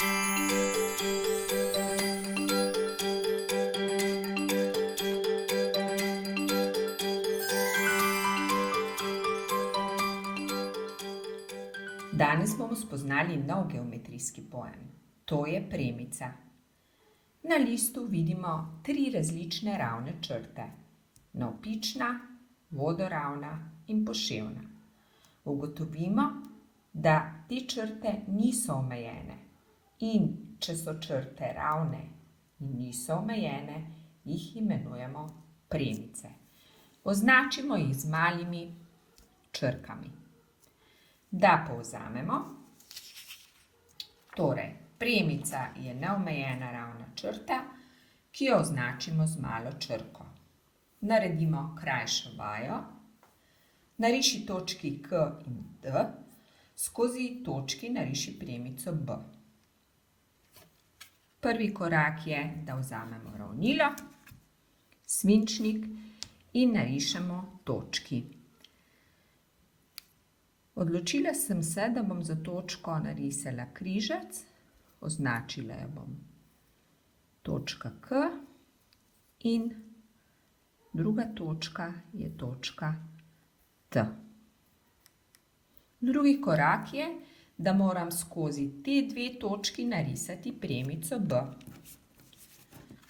Danes bomo spoznali nov geometrijski pojem. To je premica. Na listu vidimo 3 različne ravne črte. Navpična, vodoravna in poševna. Ugotovimo, da te črte niso omejene. In če so črte ravne in niso omejene, jih imenujemo premice. Označimo jih z malimi črkami. Da povzamemo, torej premica je neomejena ravna črta, ki jo označimo z malo črko. Naredimo krajšo vajo, nariši točki K in D, skozi točki nariši premico B. Prvi korak je, da vzamemo ravnilo, svinčnik in narišemo točki. Odločila sem se, da bom za točko narisala križec, označila jo bom točka K in druga točka je točka T. Drugi korak je, da moram skozi te 2 točki narisati premico B.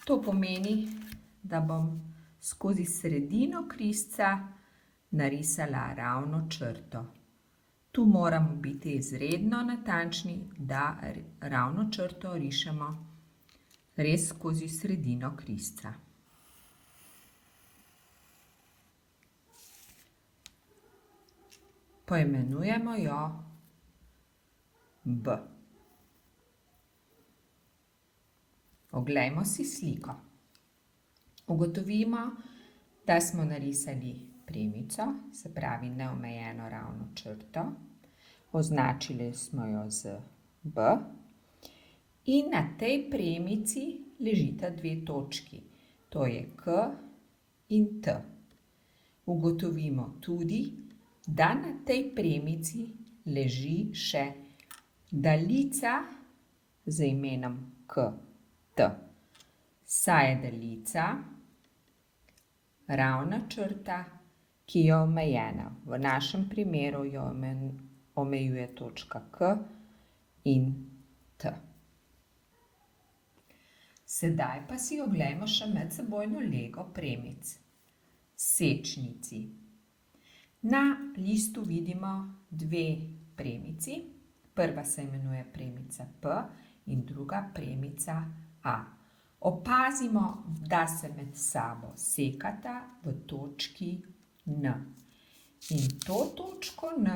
To pomeni, da bom skozi sredino križca narisala ravno črto. Tu moramo biti izredno natančni, da ravno črto rišemo res skozi sredino križca. Poimenujemo jo B. Oglejmo si sliko. Ugotovimo, da smo narisali premico, se pravi neomejeno ravno črto, označili smo jo z B in na tej premici ležita 2 točki, to je K in T. Ugotovimo tudi, da na tej premici leži še daljica z imenom KT. Saj je daljica ravna črta, ki je omejena. V našem primeru jo omejuje točka K in T. Sedaj pa si oglejmo še medsebojno lego premic. Sečnici. Na listu vidimo 2 premici. Prva se imenuje premica P in druga premica A. Opazimo, da se med sabo sekata v točki N. In to točko N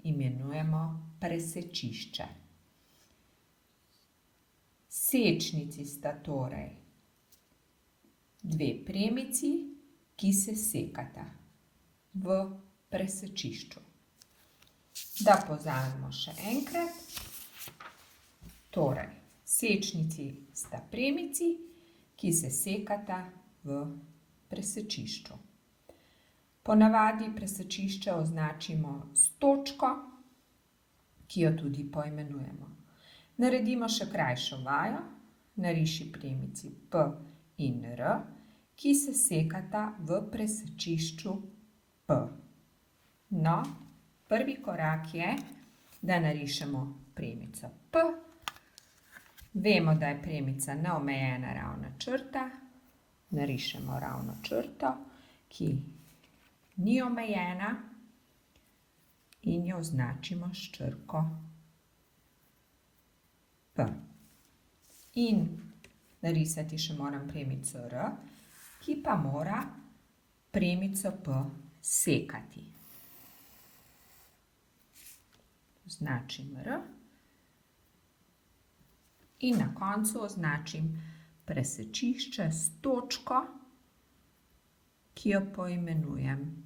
imenujemo presečišče. Sečnici sta torej 2 premici, ki se sekata v presečišču. Da povzamemo še enkrat. Torej, sečnici sta premici, ki se sekata v presečišču. Ponavadi presečišče označimo s točko, ki jo tudi poimenujemo. Naredimo še krajšo vajo, nariši premici P in R, ki se sekata v presečišču P. No, prvi korak je, da narišemo premico P. Vemo, da je premica neomejena ravna črta. Narišemo ravno črto, ki ni omejena in jo označimo s črko P. In narisati še moram premico R, ki pa mora premico P sekati. Označim R in na koncu označim presečišče s točko, ki jo poimenujem